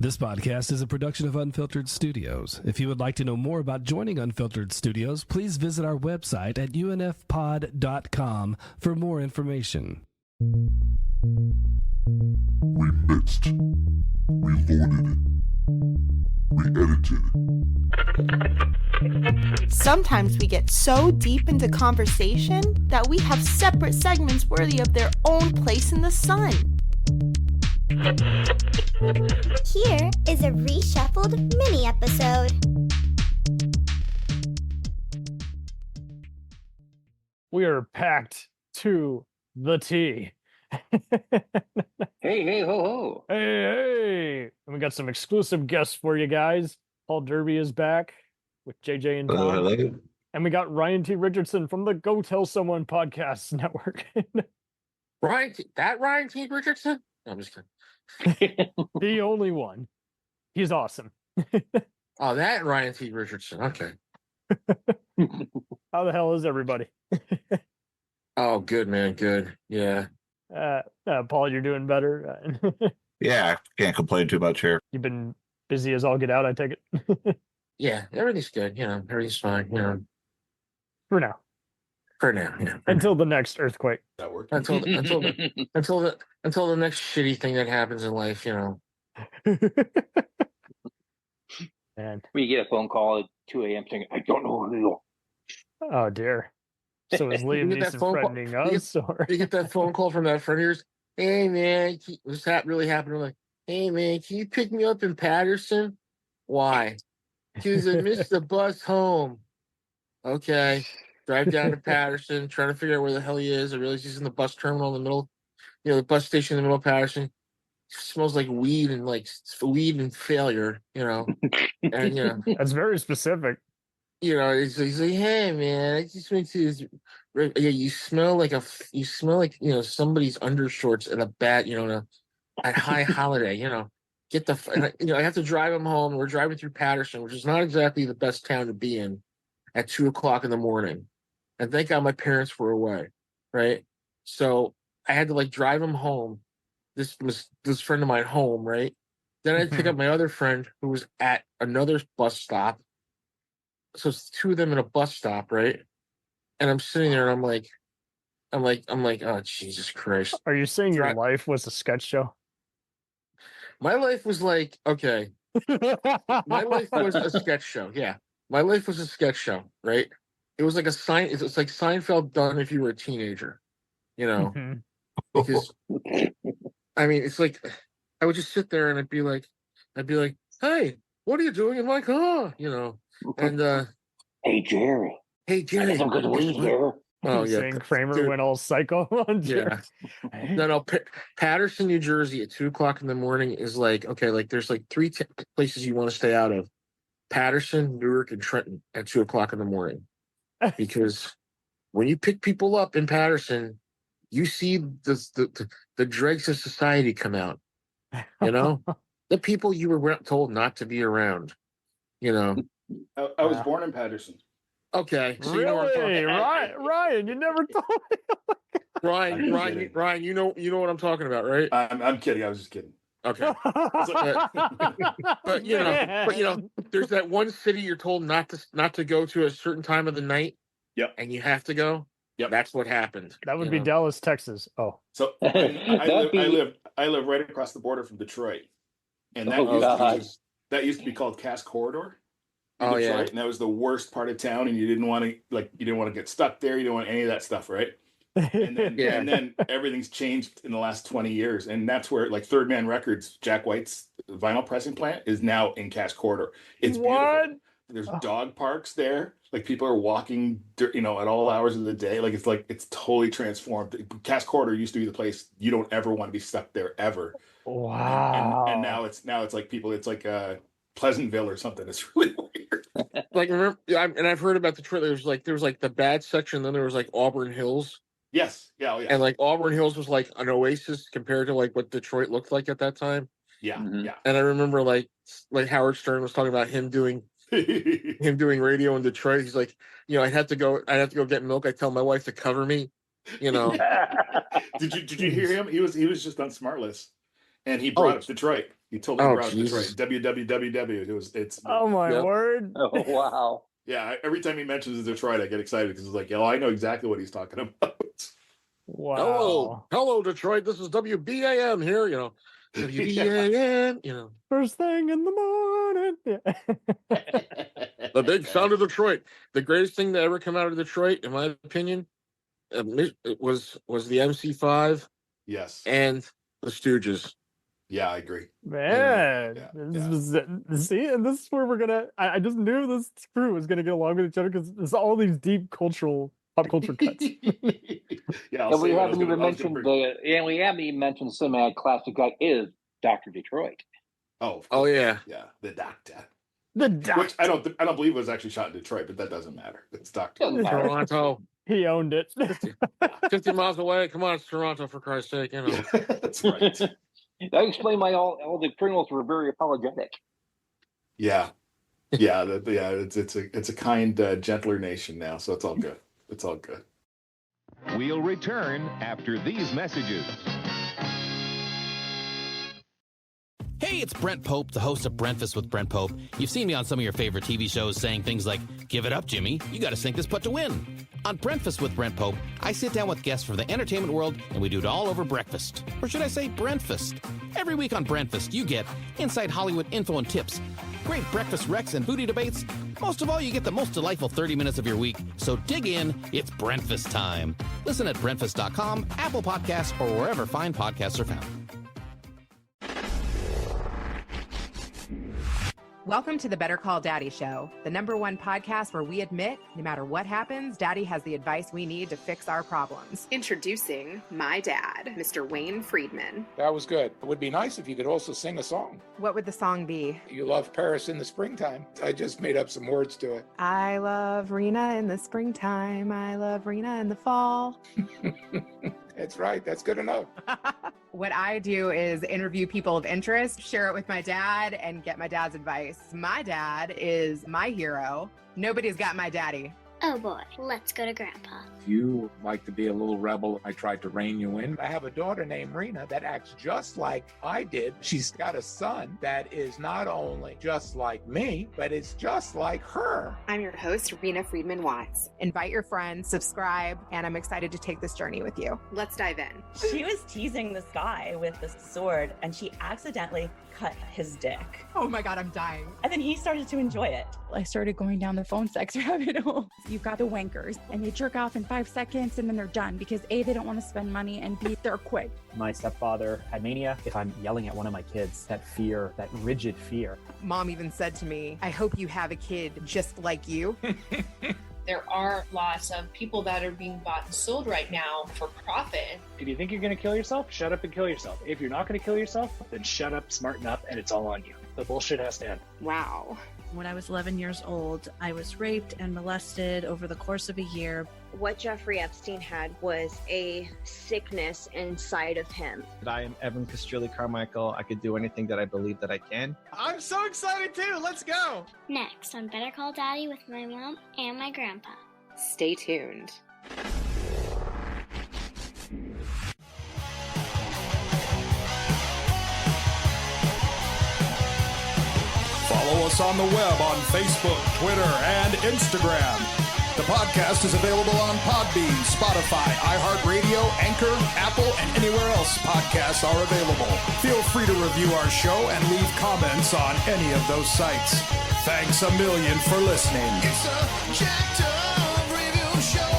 This podcast is a production of Unfiltered Studios. If you would like to know more about joining Unfiltered Studios, please visit our website at unfpod.com for more information. We mixed, we loaded, we edited. Sometimes we get so deep into conversation that we have separate segments worthy of their own place in the sun. Here is a reshuffled mini episode. We are packed to the T. Hey, ho, ho. Hey. And we got some exclusive guests for you guys. Paul Derby is back with JJ and Tom. Hello. And we got Ryan T. Richardson from the Go Tell Someone Podcast Network. Ryan T. Richardson? No, I'm just kidding. The only one. He's awesome. Oh, that Ryan T. Richardson. Okay. How the hell is everybody? Oh, good, man. Good. Yeah. Paul, you're doing better. Yeah, I can't complain too much here. You've been busy as all get out, I take it. Yeah, everything's good. Everything's fine. For now. Yeah. Until the next earthquake. That worked. Until the next shitty thing that happens in life, And We get a phone call at 2 a.m. saying, I don't know who you are. oh dear. So is Liam You get that Neeson phone call- threatening us, or You get that phone call from that friend of yours. Hey, man, this really happened. I'm like, hey, man, can you pick me up in Patterson? Why? Because I missed the bus home. Okay. Drive down to Patterson, trying to figure out where the hell he is. I realize he's in the bus terminal in the middle, the bus station in the middle of Patterson. It smells like weed and failure, And that's very specific. he's like, hey man, I just went to this. Yeah, you smell like somebody's undershorts at a bat, at high holiday, Get the, I have to drive him home. We're driving through Patterson, which is not exactly the best town to be in at 2:00 in the morning. And thank God my parents were away, right? So I had to drive him home. This friend of mine home, right? Then I had to pick up my other friend who was at another bus stop. So it's two of them in a bus stop, right? And I'm sitting there and I'm like, oh Jesus Christ. Are you saying your life was a sketch show? My life was okay. My life was a sketch show, yeah. My life was a sketch show, right? It was like it's like Seinfeld done if you were a teenager, Because it's like I would just sit there and I'd be like, hey, what are you doing in my car? And Hey, Jerry. Hey, Jerry. Some good weed here. Oh yeah, saying Kramer went all psycho on Jerry. Yeah. No. Patterson, New Jersey, at 2:00 in the morning is there's three places you want to stay out of: Patterson, Newark, and Trenton at 2:00 in the morning. Because when you pick people up in Patterson, you see the dregs of society come out. The people you were told not to be around. I was born in Patterson. Okay, so really? You know what I'm talking about. Ryan, you never told me. Ryan, you know what I'm talking about, right? I'm kidding. I was just kidding. Okay, but there's that one city you're told not to go to a certain time of the night. Yep. And you have to go. Yep. That's what happened. That would be Dallas, Texas. Oh, so I live right across the border from Detroit, and that used to be called Cass Corridor. Detroit, yeah. And that was the worst part of town, and you didn't want to get stuck there. You didn't want any of that stuff, right? And then, and then everything's changed in the last 20 years, and that's where Third Man Records, Jack White's vinyl pressing plant, is now in Cass Corridor. It's beautiful. There's dog parks there. People are walking, at all hours of the day. It's totally transformed. Cass Corridor used to be the place you don't ever want to be stuck there ever. Wow. And now it's people. It's like Pleasantville or something. It's really weird. Remember, and I've heard about Detroit. There was the bad section, then there was Auburn Hills. Yes. Yeah. Oh, yeah. And Auburn Hills was an oasis compared to what Detroit looked like at that time. Yeah. Mm-hmm. Yeah. And I remember Howard Stern was talking about him doing radio in Detroit. He's like, I'd have to go get milk. I tell my wife to cover me. Did you hear him? He was just on Smartless, and he brought up Detroit. He totally Oh, brought Jesus. Detroit. WWWW. It's. Oh my Yep. word! Oh, wow. Yeah, every time he mentions Detroit, I get excited because it's like, I know exactly what he's talking about. Wow. Hello, Detroit. This is WBAM here. WBAM. First thing in the morning. Yeah. The big sound of Detroit. The greatest thing that ever come out of Detroit, in my opinion, was the MC5 Yes. and the Stooges. Yeah, I agree. Man, Yeah, see, and this is where we're gonna. I just knew this crew was gonna get along with each other because there's all these deep pop culture cuts. Yeah, And we haven't even mentioned the semi-classic guy is Dr. Detroit. Oh yeah. Yeah, the Doctor. The Doctor. Which I don't believe was actually shot in Detroit, but that doesn't matter. It's Doctor. Toronto. He owned it. 50 miles away. Come on, it's Toronto, for Christ's sake. That's right. That explained why all the criminals were very apologetic. Yeah. It's a kind, gentler nation now, so it's all good. It's all good. We'll return after these messages. Hey, it's Brent Pope, the host of Breakfast with Brent Pope. You've seen me on some of your favorite TV shows saying things like, "Give it up, Jimmy. You got to sink this putt to win." On Breakfast with Brent Pope, I sit down with guests from the entertainment world, and we do it all over breakfast. Or should I say Brentfast? Every week on Brentfast, you get inside Hollywood info and tips, great breakfast recs and booty debates. Most of all, you get the most delightful 30 minutes of your week. So dig in. It's Brentfast time. Listen at Brentfast.com, Apple Podcasts, or wherever fine podcasts are found. Welcome to the Better Call Daddy Show, the #1 podcast where we admit, no matter what happens, Daddy has the advice we need to fix our problems. Introducing my dad, Mr. Wayne Friedman. That was good. It would be nice if you could also sing a song. What would the song be? You love Paris in the springtime. I just made up some words to it. I love Rena in the springtime. I love Rena in the fall. That's right. That's good enough. What I do is interview people of interest, share it with my dad, and get my dad's advice. My dad is my hero. Nobody's got my daddy. Oh boy, let's go to Grandpa. You like to be a little rebel. I tried to rein you in. I have a daughter named Rena that acts just like I did. She's got a son that is not only just like me, but it's just like her. I'm your host, Rena Friedman Watts. Invite your friends, subscribe, and I'm excited to take this journey with you. Let's dive in. She was teasing this guy with this sword, and she accidentally cut his dick. Oh my God, I'm dying. And then he started to enjoy it. I started going down the phone sex rabbit hole. You've got the wankers, and they jerk off in 5 seconds, and then they're done because A, they don't want to spend money, and B, they're quick. My stepfather had mania. If I'm yelling at one of my kids, that fear, that rigid fear. Mom even said to me, I hope you have a kid just like you. There are lots of people that are being bought and sold right now for profit. If you think you're going to kill yourself, shut up and kill yourself. If you're not going to kill yourself, then shut up, smarten up, and it's all on you. The bullshit has to end. Wow. When I was 11 years old, I was raped and molested over the course of a year. What Jeffrey Epstein had was a sickness inside of him. I am Evan Castrilli Carmichael. I could do anything that I believe that I can. I'm so excited too. Let's go. Next on Better Call Daddy with my mom and my grandpa. Stay tuned. Follow us on the web on Facebook, Twitter, and Instagram. The podcast is available on Podbean, Spotify, iHeartRadio, Anchor, Apple, and anywhere else podcasts are available. Feel free to review our show and leave comments on any of those sites. Thanks a million for listening. It's a jacked up review show.